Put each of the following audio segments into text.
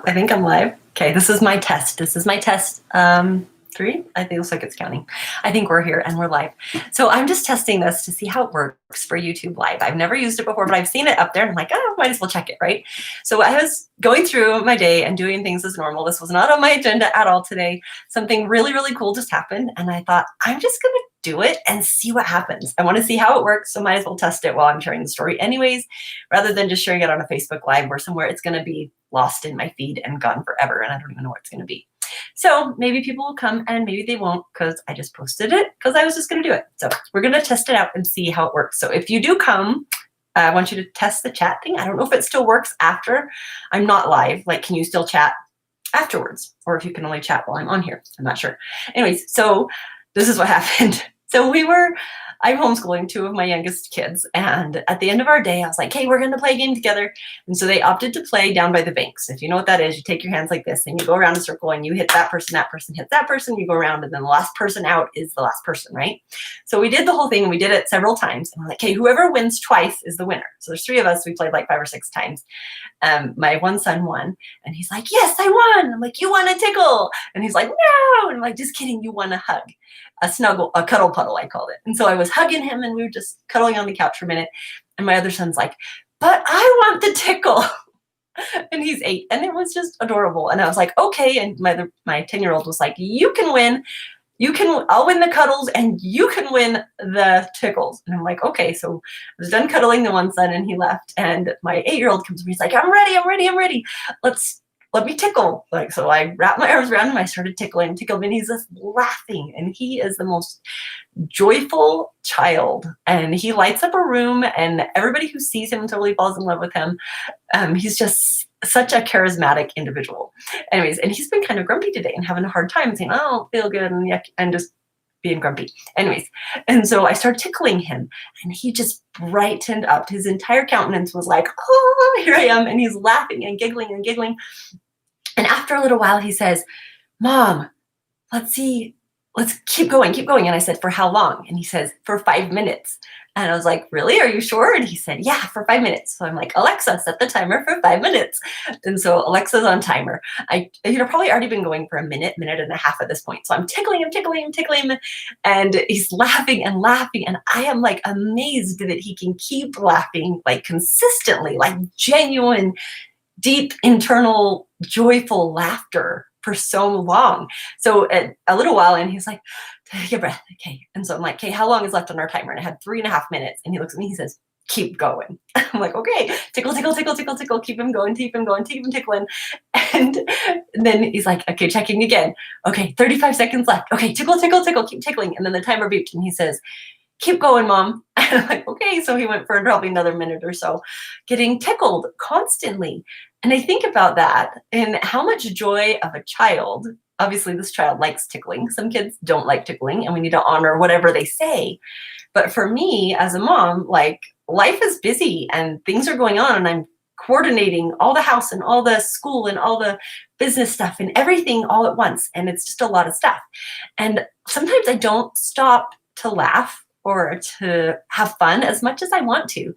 I think I'm live. Okay, this is my test. This is my test three. I think it looks like it's counting. I think we're here and we're live. So I'm just testing this to see how it works for YouTube Live. I've never used it before, but I've seen it up there and I'm like, oh, might as well check it, right? So I was going through my day and doing things as normal. This was not on my agenda at all today. Something really, really cool just happened. And I thought, I'm just going to do it and see what happens. I want to see how it works, so might as well test it while I'm sharing the story anyways, rather than just sharing it on a Facebook Live or somewhere it's going to be lost in my feed and gone forever, and I don't even know what it's going to be. So maybe people will come and maybe they won't, because I just posted it because I was just going to do it. So we're going to test it out and see how it works. So if you do come, I want you to test the chat thing. I don't know if it still works after I'm not live. Like, can you still chat afterwards? Or if you can only chat while I'm on here. I'm not sure. Anyways, so this is what happened. So I'm homeschooling two of my youngest kids. And at the end of our day, I was like, hey, we're going to play a game together. And so they opted to play down by the banks. If you know what that is, you take your hands like this and you go around a circle and you hit that person hits that person, you go around, and then the last person out is the last person, right? So we did the whole thing and we did it several times. And we're like, hey, whoever wins twice is the winner. So there's three of us. We played like 5 or 6 times. My one son won and he's like, yes, I won. I'm like, you want a tickle? And he's like, no. And I'm like, just kidding. You want a hug, a snuggle, a cuddle puddle, I called it. And so I was hugging him and we were just cuddling on the couch for a minute. And my other son's like, but I want the tickle. And he's 8. And it was just adorable. And I was like, okay. And my 10-year-old was like, you can win. I'll win the cuddles and you can win the tickles. And I'm like, okay. So I was done cuddling the one son and he left. And my 8-year-old comes to me. He's like, I'm ready. Let me tickle. Like, so I wrapped my arms around him. I started tickling him, and he's just laughing. And he is the most joyful child. And he lights up a room and everybody who sees him totally falls in love with him. He's just such a charismatic individual. Anyways, and he's been kind of grumpy today and having a hard time saying, oh, I don't feel good, and yuck, and just being grumpy. Anyways, and so I started tickling him and he just brightened up. His entire countenance was like, oh, here I am. And he's laughing and giggling and giggling. And after a little while, he says, Mom, let's keep going. And I said, for how long? And he says, for 5 minutes. And I was like, really? Are you sure? And he said, yeah, for 5 minutes. So I'm like, Alexa, set the timer for 5 minutes. And so Alexa's on timer. I probably already been going for a minute and a half at this point. So I'm tickling him. And he's laughing. And I am like amazed that he can keep laughing like consistently, like genuine, deep, internal, joyful laughter for so long. So a little while in, he's like, take a breath. Okay. And so I'm like, okay, how long is left on our timer? And I had 3.5 minutes. And he looks at me, he says, keep going. I'm like, okay, tickle. Keep him going, keep him tickling. And then he's like, okay, checking again. Okay, 35 seconds left. Okay, tickle, keep tickling. And then the timer beeped and he says, keep going, Mom. And I'm like, okay. So he went for probably another minute or so getting tickled constantly. And I think about that and how much joy of a child. Obviously, this child likes tickling. Some kids don't like tickling, and we need to honor whatever they say. But for me, as a mom, like, life is busy and things are going on, and I'm coordinating all the house and all the school and all the business stuff and everything all at once. And it's just a lot of stuff. And sometimes I don't stop to laugh or to have fun as much as I want to.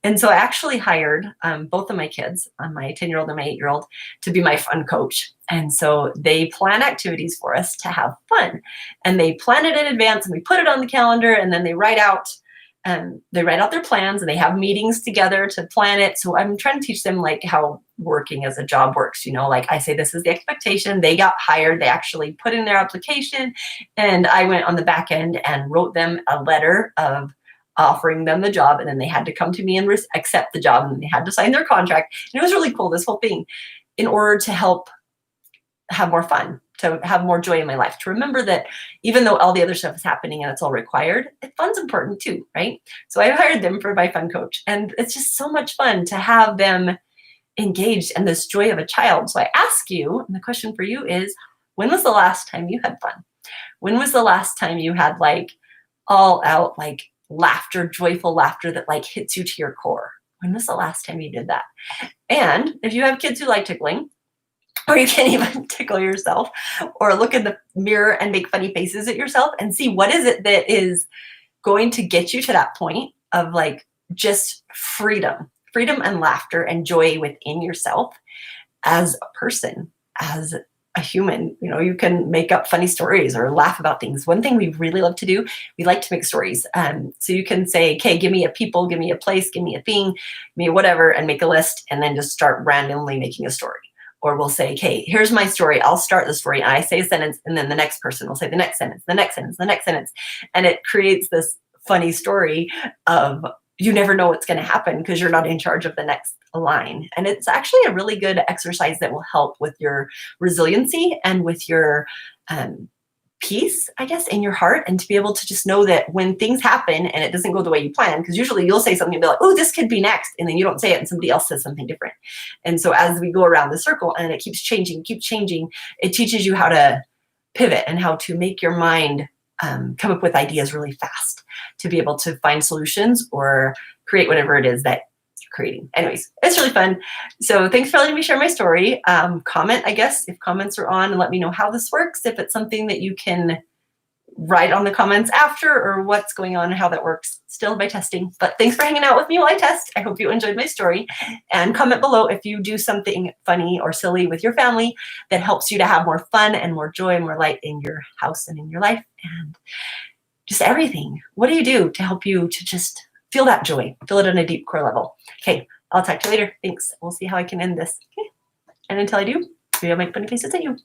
And so I actually hired both of my kids, my 10-year-old and my 8-year-old, to be my fun coach. And so they plan activities for us to have fun. And they plan it in advance and we put it on the calendar, and then they write out their plans and they have meetings together to plan it. So I'm trying to teach them like how working as a job works, like I say, this is the expectation. They got hired, they actually put in their application, and I went on the back end and wrote them a letter of offering them the job. And then they had to come to me and accept the job, and they had to sign their contract. And it was really cool, this whole thing, in order to help have more fun, to have more joy in my life, to remember that even though all the other stuff is happening and it's all required, fun's important too, right? So I hired them for my fun coach, and it's just so much fun to have them engaged in this joy of a child. So I ask you, and the question for you is, when was the last time you had fun? When was the last time you had like all out like laughter, joyful laughter that like hits you to your core? When was the last time you did that? And if you have kids who like tickling, or you can't even tickle yourself, or look in the mirror and make funny faces at yourself and see what is it that is going to get you to that point of like just freedom and laughter and joy within yourself. as a person, as a human. You know, you can make up funny stories or laugh about things. One thing we really love to do, we like to make stories. So you can say, okay, give me a people, give me a place, give me a thing, give me whatever, and make a list, and then just start randomly making a story. Or we'll say, okay, here's my story. I'll start the story. And I say a sentence, and then the next person will say the next sentence, the next sentence, the next sentence. And it creates this funny story of you never know what's going to happen because you're not in charge of the next line. And it's actually a really good exercise that will help with your resiliency and with your peace, I guess, in your heart, and to be able to just know that when things happen and it doesn't go the way you plan, because usually you'll say something and be like, oh, this could be next, and then you don't say it and somebody else says something different. And so as we go around the circle and it keeps changing, it teaches you how to pivot and how to make your mind come up with ideas really fast to be able to find solutions or create whatever it is that you're creating. Anyways, it's really fun. So thanks for letting me share my story. Comment, I guess, if comments are on, and let me know how this works, if it's something that you can write on the comments after, or what's going on and how that works still by testing. But thanks for hanging out with me while I test. I hope you enjoyed my story, and comment below if you do something funny or silly with your family that helps you to have more fun and more joy and more light in your house and in your life and just everything. What do you do to help you to just feel that joy, feel it on a deep core level? Okay, I'll talk to you later. Thanks. We'll see how I can end this. Okay. And until I do, maybe I'll make funny faces at you.